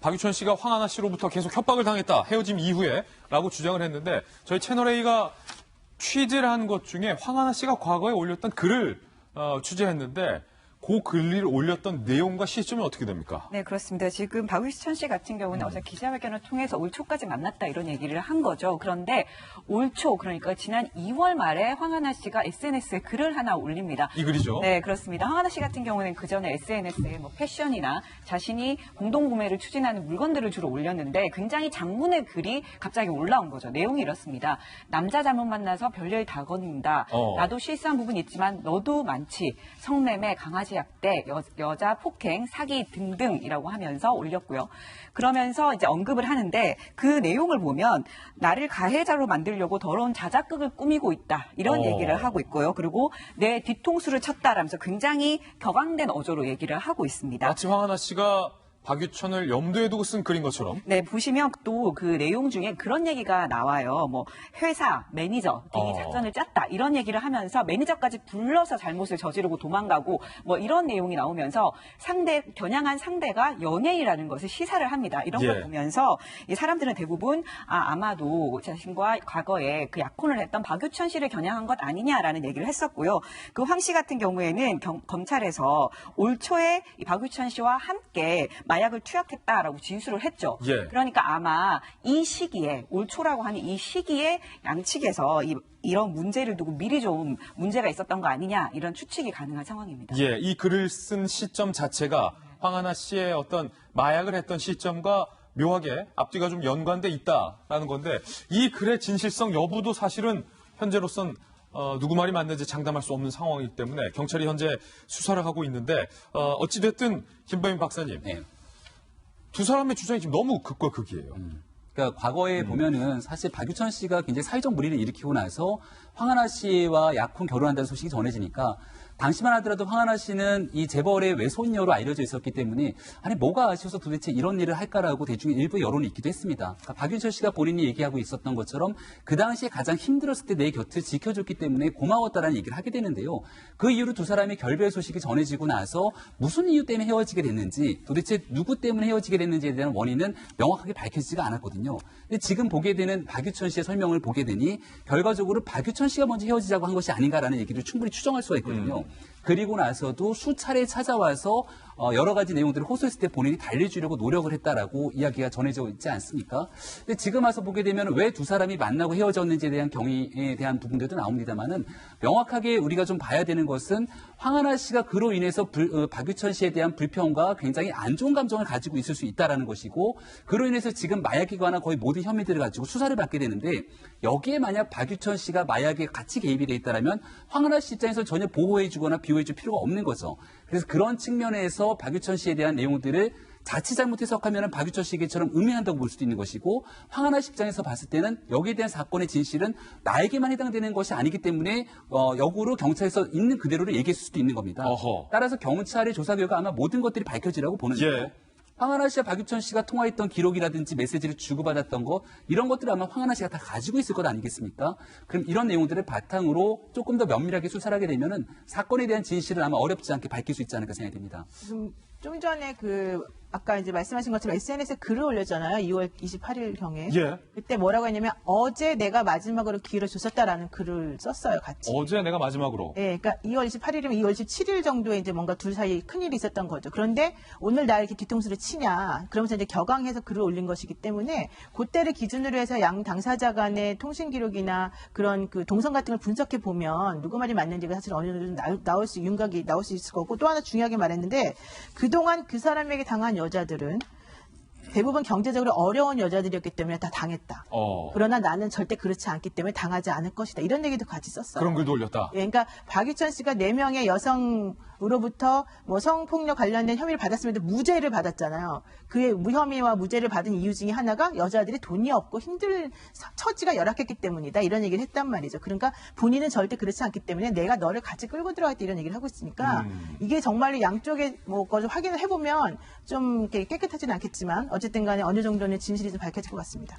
박유천 씨가 황하나 씨로부터 계속 협박을 당했다. 헤어짐 이후에 라고 주장을 했는데 저희 채널A가 취재를 한 것 중에 황하나 씨가 과거에 올렸던 글을 취재했는데 그 글을 올렸던 내용과 시점이 어떻게 됩니까? 네, 그렇습니다. 지금 박유천 씨 같은 경우는 어제 기자회견을 통해서 올 초까지 만났다 이런 얘기를 한 거죠. 그런데 올 초, 그러니까 지난 2월 말에 황하나 씨가 SNS에 글을 하나 올립니다. 이 글이죠? 네, 그렇습니다. 황하나 씨 같은 경우는 그 전에 SNS에 뭐 패션이나 자신이 공동구매를 추진하는 물건들을 주로 올렸는데 굉장히 장문의 글이 갑자기 올라온 거죠. 내용이 이렇습니다. 남자 잘못 만나서 별일 다 건다. 나도 실수한 부분 있지만 너도 많지. 성매매, 강아지 약대, 여자 폭행, 사기 등등이라고 하면서 올렸고요. 그러면서 이제 언급을 하는데 그 내용을 보면 나를 가해자로 만들려고 더러운 자작극을 꾸미고 있다. 이런 얘기를 하고 있고요. 그리고 내 뒤통수를 쳤다라면서 굉장히 격앙된 어조로 얘기를 하고 있습니다. 마치 황하나 씨가 박유천을 염두에 두고 쓴 글인 것처럼. 네, 보시면 또 그 내용 중에 그런 얘기가 나와요. 뭐 회사, 매니저 등이 작전을 짰다 이런 얘기를 하면서 매니저까지 불러서 잘못을 저지르고 도망가고 뭐 이런 내용이 나오면서 겨냥한 상대가 연예인이라는 것을 시사를 합니다. 이런 걸 보면서 이 사람들은 대부분 아마도 자신과 과거에 그 약혼을 했던 박유천 씨를 겨냥한 것 아니냐라는 얘기를 했었고요. 그 황 씨 같은 경우에는 검찰에서 올 초에 이 박유천 씨와 함께 마약을 투약했다라고 진술을 했죠. 그러니까 아마 이 시기에 올 초라고 하는 이 시기에 양측에서 이런 문제를 두고 미리 좀 문제가 있었던 거 아니냐 이런 추측이 가능한 상황입니다. 예, 이 글을 쓴 시점 자체가 황하나 씨의 어떤 마약을 했던 시점과 묘하게 앞뒤가 좀 연관돼 있다라는 건데 이 글의 진실성 여부도 사실은 현재로선 누구 말이 맞는지 장담할 수 없는 상황이기 때문에 경찰이 현재 수사를 하고 있는데 어찌됐든 김범인 박사님. 두 사람의 주장이 지금 너무 극과 극이에요. 그러니까 과거에 보면은 사실 박유천 씨가 굉장히 사회적 물의를 일으키고 나서 황하나 씨와 약혼 결혼한다는 소식이 전해지니까 당시만 하더라도 황하나 씨는 이 재벌의 외손녀로 알려져 있었기 때문에 아니 뭐가 아쉬워서 도대체 이런 일을 할까라고 대중의 일부 여론이 있기도 했습니다. 그러니까 박유천 씨가 본인이 얘기하고 있었던 것처럼 그 당시에 가장 힘들었을 때 내 곁을 지켜줬기 때문에 고마웠다라는 얘기를 하게 되는데요. 그 이후로 두 사람의 결별 소식이 전해지고 나서 무슨 이유 때문에 헤어지게 됐는지 도대체 누구 때문에 헤어지게 됐는지에 대한 원인은 명확하게 밝혀지지가 않았거든요. 근데 지금 보게 되는 박유천 씨의 설명을 보게 되니 결과적으로 박유천 씨가 먼저 헤어지자고 한 것이 아닌가라는 얘기를 충분히 추정할 수가 있거든요. 그리고 나서도 수차례 찾아와서 여러 가지 내용들을 호소했을 때 본인이 달래주려고 노력을 했다라고 이야기가 전해져 있지 않습니까? 근데 지금 와서 보게 되면 왜 두 사람이 만나고 헤어졌는지에 대한 경위에 대한 부분들도 나옵니다만은 명확하게 우리가 좀 봐야 되는 것은 황하나 씨가 그로 인해서 박유천 씨에 대한 불평과 굉장히 안 좋은 감정을 가지고 있을 수 있다라는 것이고 그로 인해서 지금 마약에 관한 거의 모든 혐의들을 가지고 수사를 받게 되는데 여기에 만약 박유천 씨가 마약에 같이 개입이 돼 있다라면 황하나 씨 입장에서 전혀 보호해주거나 비호해줄 필요가 없는 거죠. 그래서 그런 측면에서 박유천 씨에 대한 내용들을 자칫 잘못 해석하면 박유천 씨에게처럼 음해한다고 볼 수도 있는 것이고 황하나 씨 입장에서 봤을 때는 여기에 대한 사건의 진실은 나에게만 해당되는 것이 아니기 때문에 역으로 경찰에서 있는 그대로를 얘기했을 수도 있는 겁니다. 따라서 경찰의 조사 결과 아마 모든 것들이 밝혀지라고 보는 거예요. 황하나 씨와 박유천 씨가 통화했던 기록이라든지 메시지를 주고받았던 것 이런 것들을 아마 황하나 씨가 다 가지고 있을 것 아니겠습니까? 그럼 이런 내용들을 바탕으로 조금 더 면밀하게 수사를 하게 되면은 사건에 대한 진실을 아마 어렵지 않게 밝힐 수 있지 않을까 생각이 됩니다. 좀 전에 아까 이제 말씀하신 것처럼 SNS에 글을 올렸잖아요. 2월 28일 경에. 그때 뭐라고 했냐면 어제 내가 마지막으로 기회를 줬었다라는 글을 썼어요, 같이. 어제 내가 마지막으로. 네, 그러니까 2월 28일이면 2월 17일 정도에 이제 뭔가 둘 사이에 큰일이 있었던 거죠. 그런데 오늘 나 이렇게 뒤통수를 치냐. 그러면서 이제 격앙해서 글을 올린 것이기 때문에 그때를 기준으로 해서 양 당사자 간의 통신 기록이나 그런 그 동선 같은 걸 분석해 보면 누구 말이 맞는지가 사실 어느 정도 윤곽이 나올 수 있을 거고 또 하나 중요하게 말했는데 그동안 그 사람에게 당한 여자들은 대부분 경제적으로 어려운 여자들이었기 때문에 다 당했다. 그러나 나는 절대 그렇지 않기 때문에 당하지 않을 것이다. 이런 얘기도 같이 썼어요. 그런 글도 올렸다. 예, 그러니까 박유천 씨가 4명의 여성으로부터 뭐 성폭력 관련된 혐의를 받았음에도 무죄를 받았잖아요. 그의 무혐의와 무죄를 받은 이유 중에 하나가 여자들이 돈이 없고 처지가 열악했기 때문이다. 이런 얘기를 했단 말이죠. 그러니까 본인은 절대 그렇지 않기 때문에 내가 너를 같이 끌고 들어갔다 이런 얘기를 하고 있으니까 이게 정말로 양쪽에 뭐 확인을 해보면 좀 깨끗하지는 않겠지만 어쨌든 간에 어느 정도는 진실이 좀 밝혀질 것 같습니다.